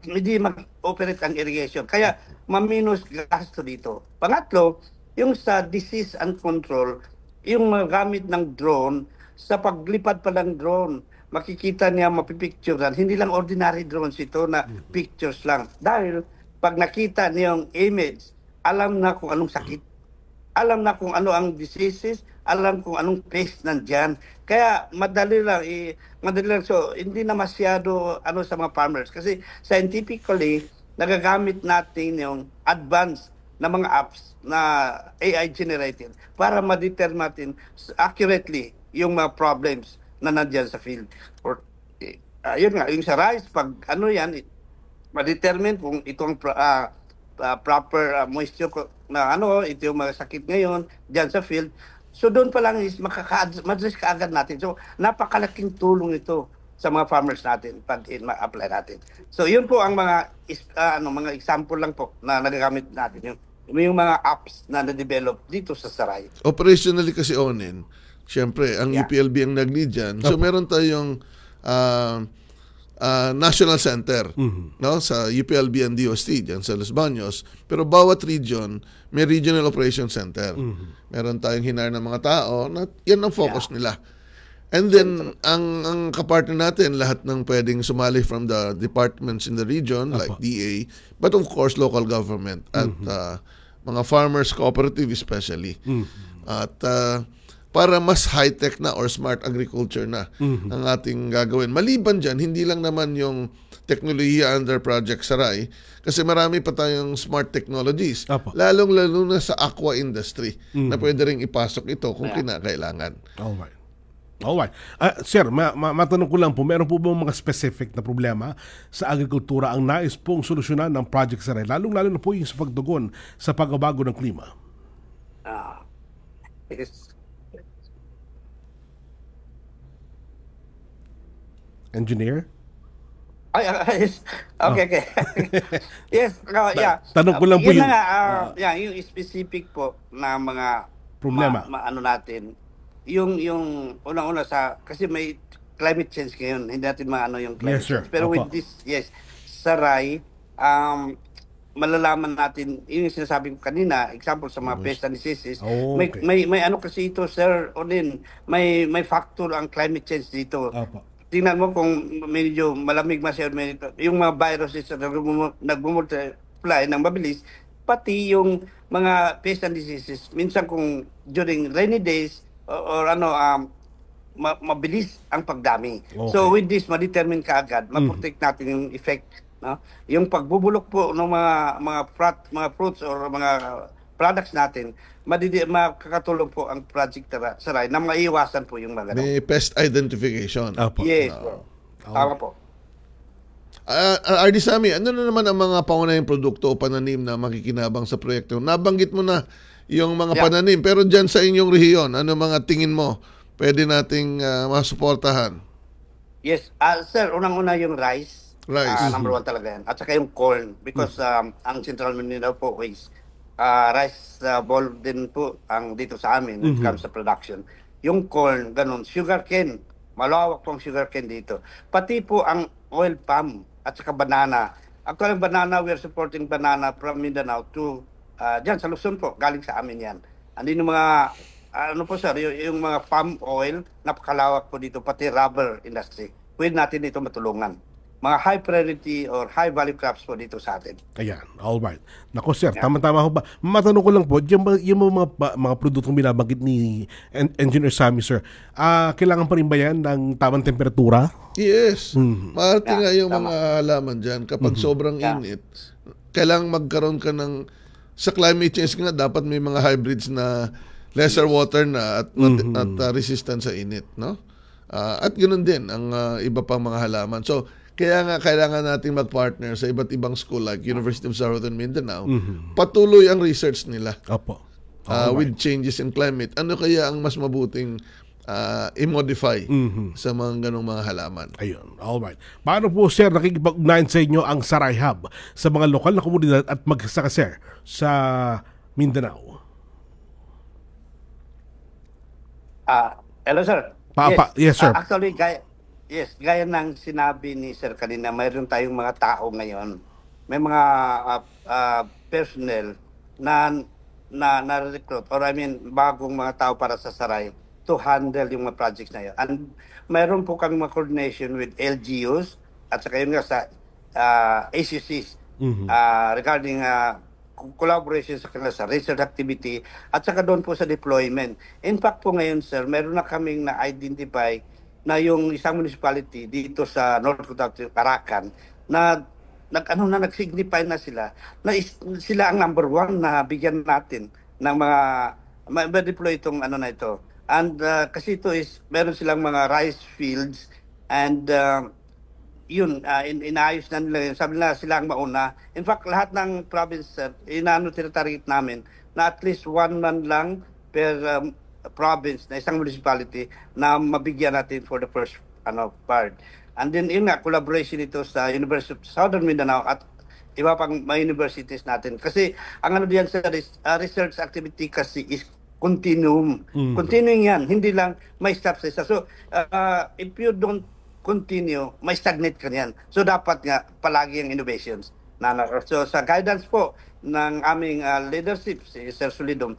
hindi mag-operate ang irrigation. Kaya, maminus gasto dito. Pangatlo, yung sa disease and control, yung gamit ng drone, sa paglipad pa ng drone, makikita niya, mapipicturean. Hindi lang ordinary drones ito na pictures lang. Dahil pag nakita niya yung image, alam na kung anong sakit. Alam na kung ano ang diseases, alam kung anong pest nandyan. Kaya madali lang. So, hindi na masyado sa mga farmers. Kasi scientifically, nagagamit natin yung advanced na mga apps na AI generated para ma-determine natin accurately yung mga problems na nandyan sa field. Yun nga, yung sa rice, pag ma-determine kung ito ang proper moisture na ito yung mga sakit ngayon dyan sa field. So doon pa lang is ma-address kaagad natin. So napakalaking tulong ito sa mga farmers natin pag ma-apply natin. So yun po ang mga example lang po na nagagamit natin. Yung mga apps na na-develop dito sa Saray. Operationally kasi Onin, siyempre, ang UPLB ang nag-lead dyan. So, meron tayong national center no, sa UPLB and DOST dyan sa Los Baños. Pero bawat region, may regional operation center. Meron tayong hinar ng mga tao na yan ang focus nila. And then, ang kapartner natin, lahat ng pwedeng sumali from the departments in the region, like DA, but of course, local government at mga farmers cooperative especially. At para mas high-tech na or smart agriculture na ang ating gagawin. Maliban dyan, hindi lang naman yung teknolohiya under Project Saray kasi marami pa tayong smart technologies. Lalong-lalo na sa aqua industry na pwede rin ipasok ito kung kinakailangan. Alright. Sir, matanong ko lang po, meron po bang mga specific na problema sa agrikultura ang nais pong solusyonan ng Project Saray? Lalong-lalo na po yung sa pagdugon sa pagbabago ng klima. Engineer? Okay. Yes, Tanong ko lang po yun. Yung specific po na mga problema. Natin. Yung unang-una kasi may climate change ngayon. Hindi natin yung climate change. Pero with this, Saray, malalaman natin, yung sinasabi ko kanina, example sa mga pest and diseases, may kasi ito, sir, Odin, may factor ang climate change dito. Tingnan mo kung medyo malamig masyado, yung mga viruses na nag-multiply ng mabilis, pati yung mga pest and diseases, minsan kung during rainy days, or mabilis ang pagdami. So with this, ma-determine ka agad, ma-protect natin yung effect. No? Yung pagbubulok po ng mga fruits or mga products natin, makakatulong po ang Project Saray na maiiwasan po yung mga may pest identification. Yes. Tama po. RD Sammy, ano na naman ang mga pangunahing produkto o pananim na makikinabang sa proyekto? Nabanggit mo na yung mga pananim, pero dyan sa inyong rehiyon, ano mga tingin mo pwede nating masuportahan? Yes, sir, unang-una yung rice. Number one talaga yan. At saka yung corn, because ang Central Mindanao po is rice bowl din po ang dito sa amin when it comes to production. Yung corn, ganun. Sugarcane, malawak pong sugarcane dito. Pati po ang oil palm at saka banana. Actually, banana, we are supporting banana from Mindanao to dyan sa Luzon po, galing sa amin yan. Andin yung mga, yung mga palm oil, napakalawak po dito, pati rubber industry. Pwede natin dito matulungan. mga high priority or high value crops po dito sa atin. Ayan, alright. Nako sir, tama-tama ho ba? Matanong ko lang po, yung mga produktong binabanggit ni Engineer Sammy sir, kailangan pa rin ba yan ng tamang temperatura? Yes. Maarte nga yung mga halaman dyan. Kapag sobrang init, kailangan magkaroon ka ng, sa climate change nga, dapat may mga hybrids na lesser water na at resistant sa init, no? At ganoon din ang iba pang mga halaman. So, kaya nga kailangan nating mag-partner sa iba't ibang school like University of Southern Mindanao. Patuloy ang research nila. Opo. With changes in climate. Ano kaya ang mas mabuting i-modify sa mga ganong mga halaman? Ayun. Alright. Paano po sir nakikipag-ugnayan sa inyo ang Saray Hub sa mga lokal na komunidad at magsasaka sir sa Mindanao? Hello sir. Yes sir. Actually, gaya ng sinabi ni sir kanina, mayroon tayong mga tao ngayon. May mga personnel na recruit or bagong mga tao para sa Saray to handle yung mga projects na yun. And mayroon po kami mga coordination with LGUs at saka yun nga sa ACCs regarding collaboration sa kanila sa research activity at saka doon po sa deployment. In fact po ngayon sir, meron na kaming na-identify na yung isang municipality dito sa North Cotabato, Caracan, na nag-signify na sila na sila ang number 1 na bigyan natin ng mga ma-deploy itong na ito. And kasi ito is meron silang mga rice fields and inaayos na nila yun. Sabi nila sila ang mauna. In fact, lahat ng province tinatarget namin na at least 1 man lang per province na isang municipality na mabigyan natin for the first part. And then yun nga, collaboration ito sa University of Southern Mindanao at iba pang mga universities natin. Kasi ang diyan sa research activity kasi is continuum. Continuing yan, hindi lang may stop sa isa. So if you don't continue, may stagnate ka yan. So dapat nga palagi ang innovations. So sa guidance po ng aming leadership, si Sir Solidum,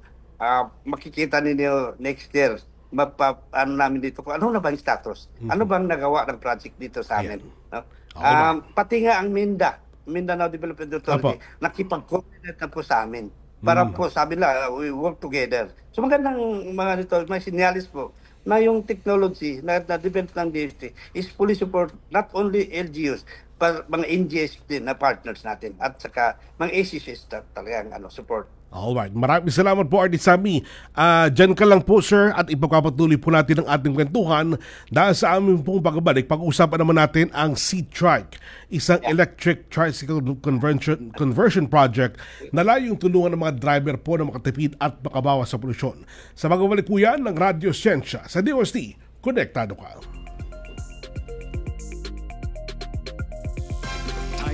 makikita ninyo next year, namin dito kung ano na ba yung status? Ano bang nagawa ng project dito sa amin? No? Pati nga ang Mindanao Development Authority, nakipag-coordinate na po sa amin. Para po sabi nila, we work together. So magandang mga nito, may sinyalis po na yung technology na develop ng DFT is fully support not only LGUs, but mga NGOs din na partners natin at saka mga ACCs talagang support. Alright, maraming salamat po Artie Sammy. Diyan ka lang po sir at ipagpapatuloy po natin ang ating kwentuhan dahil sa aming pong pagbabalik. Pag-usapan naman natin ang C-Trike, isang electric tricycle conversion project na layong tulungan ng mga driver po na makatipid at makabawas sa polusyon. Sa pagbabalik po yan ng Radyo Siyensya sa DOST, konektado ka.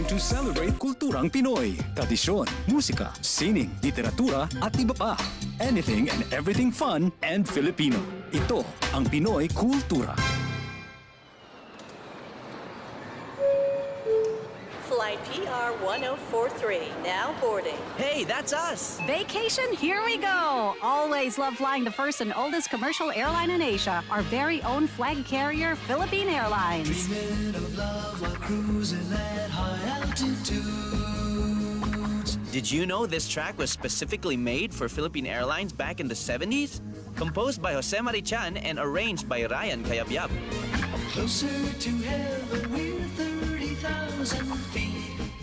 To celebrate kulturang Pinoy, tradisyon, musika, sining, literatura at iba pa. Anything and everything fun and Filipino. Ito ang Pinoy Kultura. Flight PR 1043, now boarding. Hey, that's us! Vacation, here we go! Always love flying the first and oldest commercial airline in Asia, our very own flag carrier, Philippine Airlines. Dreaming of love while cruising at high altitudes. Did you know this track was specifically made for Philippine Airlines back in the 70s? Composed by Jose Marichan and arranged by Ryan Cayabyab. Closer to heaven, we're 30,000 feet.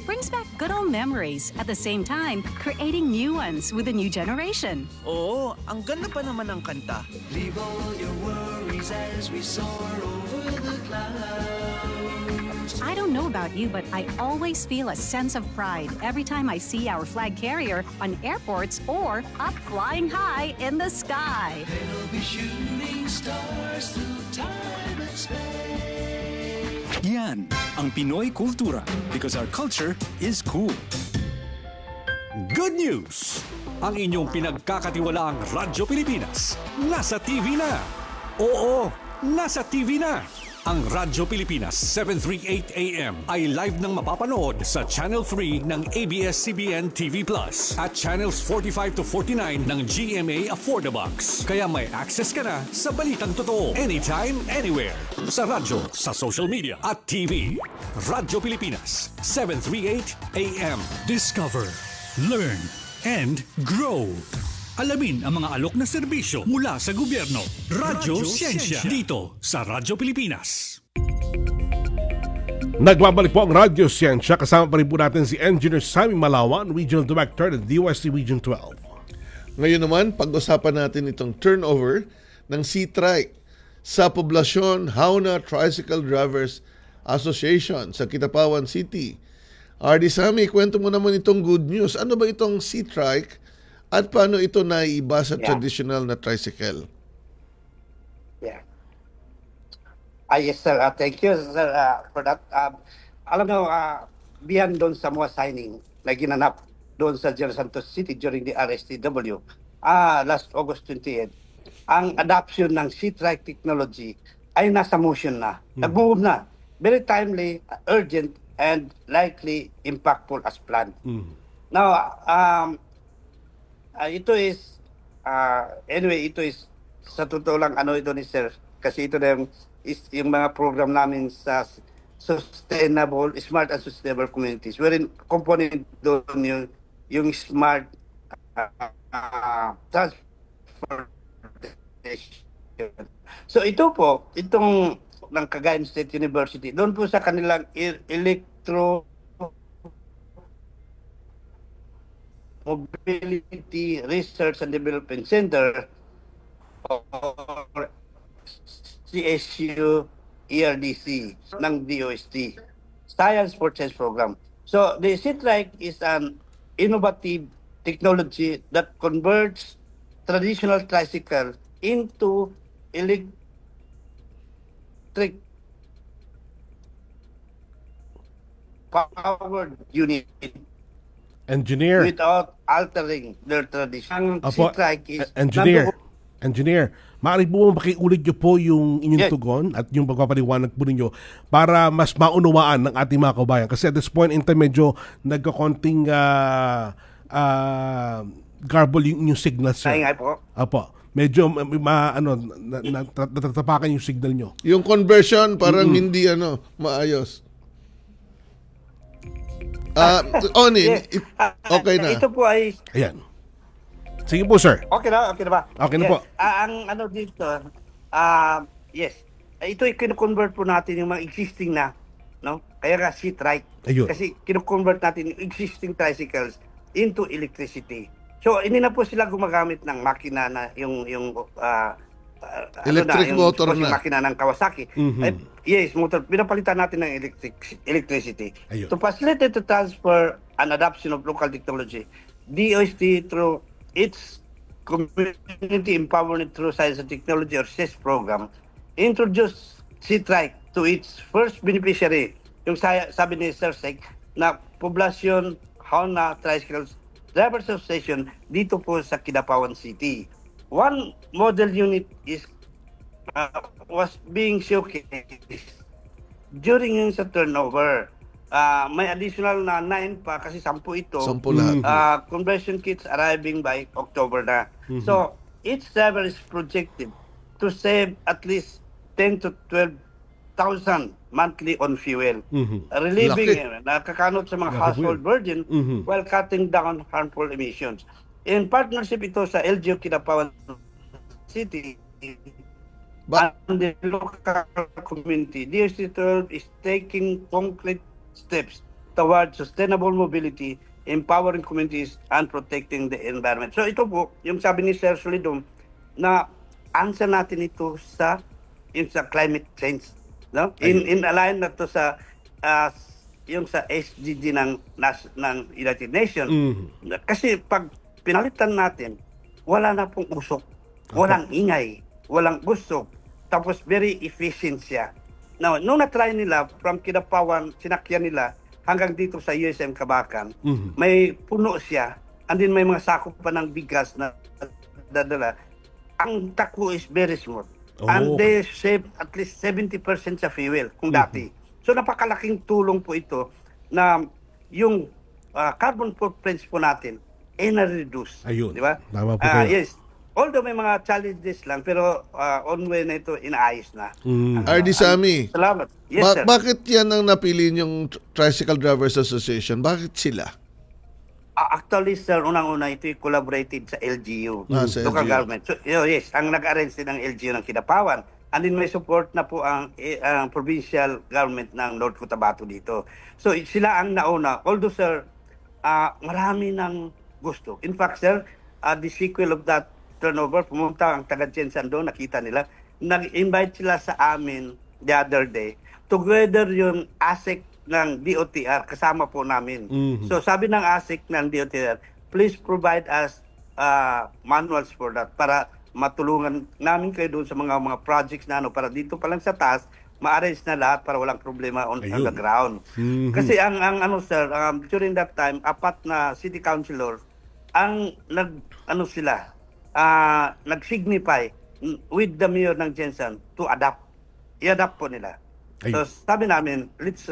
Brings back good old memories, at the same time, creating new ones with a new generation. Oo, ang ganda pa naman ng kanta. Leave all your worries as we soar over the clouds. I don't know about you, but I always feel a sense of pride every time I see our flag carrier on airports or up flying high in the sky. They'll be shooting stars through time and space. Yan ang Pinoy Kultura because our culture is cool. Good news! Ang inyong pinagkakatiwalaang Radyo Pilipinas nasa TV na. Oo, nasa TV na. Ang Radyo Pilipinas 738 AM ay live nang mapapanood sa Channel 3 ng ABS-CBN TV Plus at Channels 45 to 49 ng GMA Affordabox. Kaya may access ka na sa balitang totoo anytime, anywhere. Sa radyo, sa social media at TV. Radyo Pilipinas 738 AM. Discover, learn, and grow. Alamin ang mga alok na serbisyo mula sa gobyerno. Radyo Siyensya dito sa Radyo Pilipinas. Nagbabalik po ang Radyo Siyensya. Kasama pa rin po natin si Engineer Sammy Malawan, Regional Director ng DOST Region 12. Ngayon naman, pag-usapan natin itong turnover ng C-Trike sa poblasyon Hauna Tricycle Drivers Association sa Kidapawan City. RD Sammy, kwento mo naman itong good news. Ano ba itong C-Trike? At paano ito naiiba sa traditional na tricycle? Yes, sir. Thank you, sir, for that. Alam mo, beyond doon sa mga signing na ginanap doon sa General Santos City during the RSTW, last August 28, ang adoption ng C-Trike technology ay nasa motion na. Nag-move na. Very timely, urgent, and likely impactful as planned. Now, ito is sa totoo lang ito ni sir, kasi ito na yung mga program namin sa sustainable, smart and sustainable communities, wherein component doon yung smart transportation. So ito po, itong ng Cagayan State University, doon po sa kanilang Mobility Research and Development Center or CSU ERDC ng DOST, Science for Change Program. So the C-Trike is an innovative technology that converts traditional tricycle into electric powered unit. Engineer. Without altering their tradition. Opo, C-Trike is Engineer, maaari po makiulit nyo po yung inyong tugon at yung pagpapaliwanag po ninyo para mas maunawaan ng ating mga kabayan. Kasi at this point in time, medyo nagkakonting garble yung inyong signal, sir. Ay nga po. Opo. Medyo natatapakan yung signal nyo. Yung conversion parang hindi maayos. Okay na. Ito po ay... Ayan. Sige po, sir. Okay na ba? Okay na po. Ang dito, yes. Ito ay kino-convert po natin yung mga existing na, no? Kaya nga C-Trike. Ayun. Kasi kino-convert natin yung existing tricycles into electricity. So, hindi na po sila gumagamit ng makina na yung electric motor na. Yung makina ng Kawasaki. Yes, motor. Pinapalitan natin ng electricity. Ayun. To facilitate the transfer and adoption of local technology, DOST through its Community Empowerment Through Science and Technology or CES program, introduced C-Trike to its first beneficiary, yung sabi ni Sir Sek, na Poblasyon Hauna Tricycle Drivers Association dito po sa Kidapawan City. One model unit was being showcased during yung sa turnover. May additional na 9 pa kasi 10 ito. 10 lahat. Conversion kits arriving by October na. So, each driver is projected to save at least 10 to 12,000 monthly on fuel. Relieving, nakakanot sa mga household burden while cutting down harmful emissions. In partnership ito sa LGU Kidapawan City and the local community, DOST 12 is taking concrete steps towards sustainable mobility, empowering communities, and protecting the environment. So ito po, yung sabi ni Sir Solidum, na answer natin ito sa climate change. No? In align na to sa yung sa SDG ng United Nations. Kasi pag pinalitan natin, wala na pong usok, walang ingay, walang usok, tapos very efficient siya. Now, nung na-try nila, from Kidapawan, sinakyan nila hanggang dito sa USM Kabakan, may puno siya, and then may mga sakop pa ng bigas na dadala. Ang takbo is very smooth. And they save at least 70% sa fuel kung dati. So napakalaking tulong po ito na yung carbon footprints po natin ay na-reduce. Ayun. Di ba? Tama po kayo. Yes. Although may mga challenges lang, pero on way na ito, inaayos na. RD Sammy, salamat. Yes, sir. Bakit yan ang napili yung Tricycle Drivers Association? Bakit sila? Actually, sir, unang-una ito collaborated sa LGU, Sa local LGU. government. So, yes, ang nag-arrange din ng LGU ng Kidapawan. And then may support na po ang provincial government ng North Cotabato dito. So, sila ang nauna. Although, sir, marami ng gusto. In fact, sir, the sequel of that turnover, pumunta ang taga-Jensen doon, nakita nila. Nag-invite sila sa amin the other day. Together yung ASIC ng DOTR, kasama po namin. So sabi ng ASIC ng DOTR, please provide us manuals for that para matulungan namin kayo doon sa mga projects na para dito pa lang sa taas, ma-arrange na lahat para walang problema on the ground. Kasi ang sir, during that time, 4 na city councilors ang nag-signify with the mayor ng Jensen to adapt. I-adapt po nila. So sabi namin, let's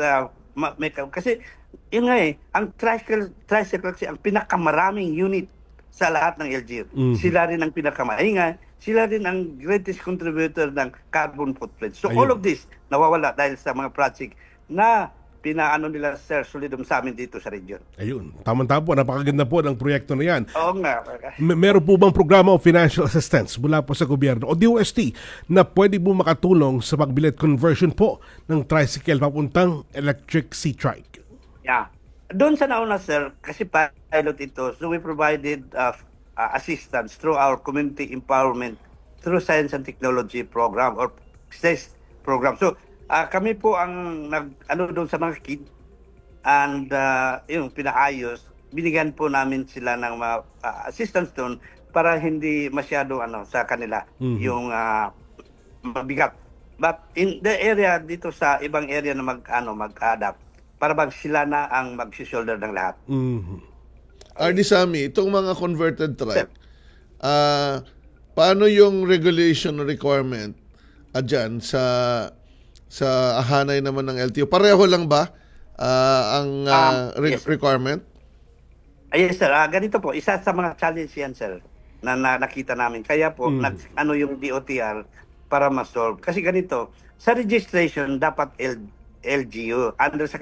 make kasi yun nga ang tricycle kasi ang pinakamaraming unit sa lahat ng LGU. Sila rin ang pinakamaingay, sila rin ang greatest contributor ng carbon footprint. So all of this nawawala dahil sa mga project na pinaano nila Sir Solidum sa amin dito sa region. Ayun, tama-tama po, napakaganda po ng proyekto na yan. Oo nga. Meron po bang programa o financial assistance mula po sa gobyerno o DOST na pwede po makatulong sa pagbilit conversion po ng tricycle papuntang electric C-Trike? Yeah. Doon sa nauna, sir, kasi pilot ito, so we provided assistance through our community empowerment through science and technology program or SES program. So, kami po ang doon sa mga kid and yung pinaayos, binigyan po namin sila ng assistance doon para hindi masyado sa kanila yung mabigat. But in the area dito sa ibang area na mag-adapt, para bang sila na ang mag-shoulder ng lahat. RD Sammy, itong mga converted trike, paano yung regulation requirement dyan sa hanay naman ng LTO? Pareho lang ba ang requirement? Yes, sir. Ganito po, isa sa mga challenge yan, sir, na nakita namin. Kaya po, yung DOTR para ma-solve. Kasi ganito, sa registration, dapat LGU, under sa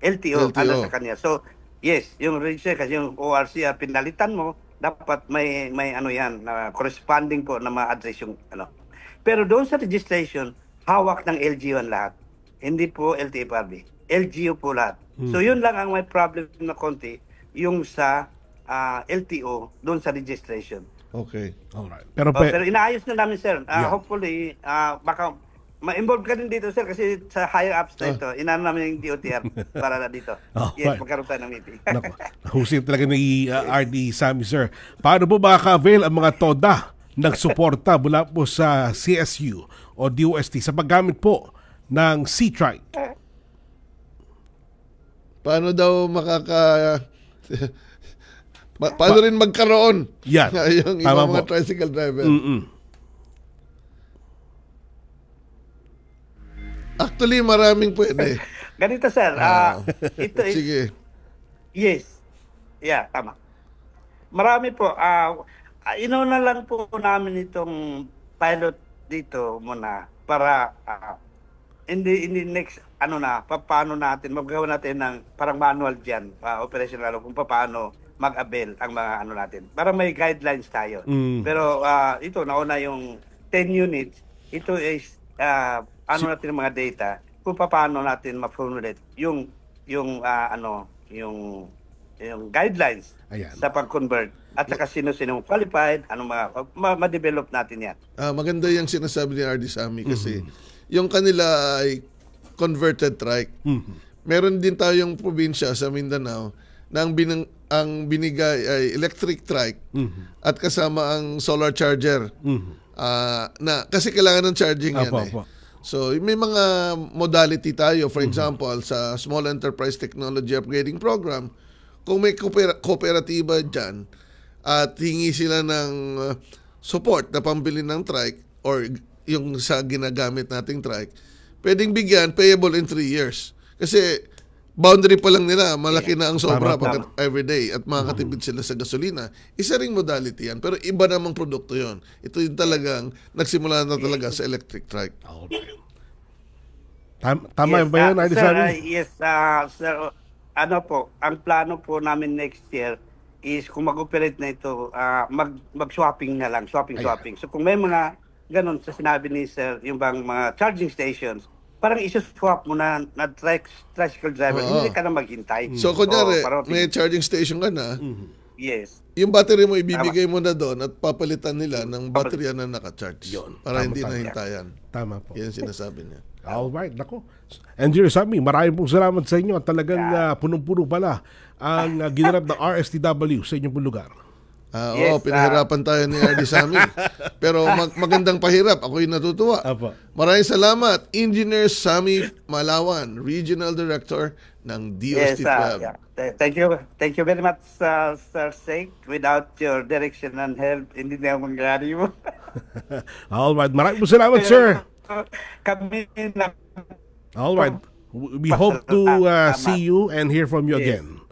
LTO, under sa kanya. So, yes, yung registration, kasi yung ORC, pinalitan mo, dapat may yan, corresponding po na ma-address yung Pero doon sa registration, hawak ng LGU ang lahat. Hindi po LTFRB. LGU po lahat. So yun lang ang may problem na konti, yung sa LTO, doon sa registration. Okay. Alright. Pero inaayos na namin, sir. Hopefully, baka ma-involve ka din dito, sir, kasi sa higher ups na ito, inano namin yung DOTR para na dito. Yes, magkaroon tayo ng meeting. Husin talaga ni RD Sammy, sir. Paano po makaka-avail ang mga TODA ng suporta mula po sa CSU o DOST sa paggamit po ng C-Trike? Paano daw paano rin magkaroon? Yan. Yung ibang mga tricycle driver. Actually, maraming pwede. Ganito, sir. Ito is... Sige. Yes. Yeah, tama. Marami po. Inuna lang po namin itong pilot dito muna para in the next paano natin magagawa natin ng parang manual diyan, operational kung paano mag-avail ang mga natin para may guidelines tayo. Pero ito nauna yung 10 units, ito is natin ang mga data kung paano natin ma-formulate yung guidelines sa pag-convert at saka sino-sino qualified, ma-develop natin yan. Maganda yung sinasabi ni RD Sammy kasi yung kanila ay converted trike. Meron din tayong probinsya sa Mindanao na ang binigay ay electric trike at kasama ang solar charger. Na kasi kailangan ng charging yan So may mga modality tayo. For example, sa Small Enterprise Technology Upgrading Program, kung may kooperatiba dyan at hingi sila ng support na pambili ng trike, or yung sa ginagamit nating trike, pwedeng bigyan payable in 3 years. Kasi boundary pa lang nila, malaki na ang sobra pag everyday at makakatipid sila sa gasolina. Isa ring modality yan, pero iba namang produkto yon. Ito yung talagang nagsimula na talaga sa electric trike. Tama ba yun, Idol Sammy? Yes, sir. Ano po, ang plano po namin next year is kung mag-operate na ito, mag-swapping na lang, swapping. So kung may mga ganun sa sinabi ni sir, yung bang mga charging stations, parang isuswap mo na tricycle driver, hindi ka na maghintay. So, kunyari, may charging station ka na, yes. Yung battery mo, ibibigay mo na doon at papalitan nila ng battery na naka-charge. Para hindi na hintayan. Tama po. Yan sinasabi niya. Alright, nako. Engineer Sammy, maraming pong salamat sa inyo at talagang punong-puno pala ang ginanap ng RSTW sa inyong pong lugar. Pinahirapan tayo ni RD Sammy. Pero magandang pahirap. Ako'y natutuwa. Maraming salamat, Engineer Sammy Malawan, Regional Director ng DOST Club. Thank you very much, Sir Sek. Without your direction and help, hindi na mangyari mo. Alright, maraming po salamat, sir. Kami na. Alright, we hope to see you and hear from you again.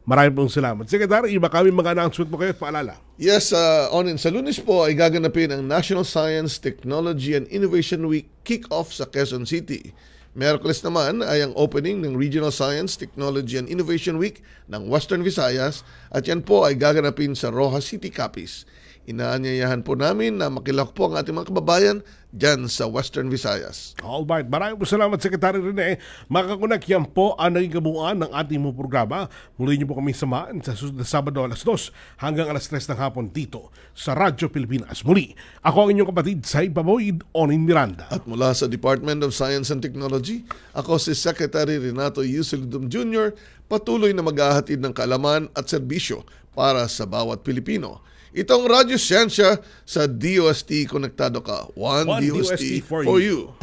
Maraming pong salamat. Secretary, iba kami mga announcement mo kayo at paalala. Yes, Onin, sa Lunes po ay gaganapin ang National Science, Technology and Innovation Week kick-off sa Quezon City. Miyerkules naman ay ang opening ng Regional Science, Technology and Innovation Week ng Western Visayas at yan po ay gaganapin sa Rojas City, Capiz. Inaanyayahan po namin na makilahok po ang ating mga kababayan dyan sa Western Visayas. Alright, maraming po salamat, Secretary Rene. Makakunak, yan po ang naging kabuuan ng ating mga programa. Muli niyo po kami samahan sa susunod na Sabado alas 2 hanggang alas 3 ng hapon dito sa Radyo Pilipinas. Muli, ako ang inyong kapatid sa Ipaboid, Onin Miranda. At mula sa Department of Science and Technology, ako si Secretary Renato Yusilidum Jr., patuloy na maghahatid ng kaalaman at serbisyo para sa bawat Pilipino. Itong Radyo Siyensya sa DOST Konektado Ka. One DOST for you.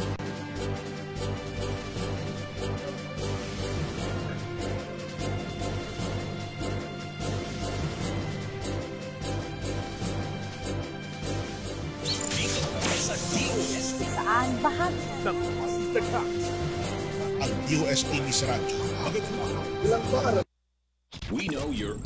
Saan bahagi ng ang DOST sa radyo. We know you're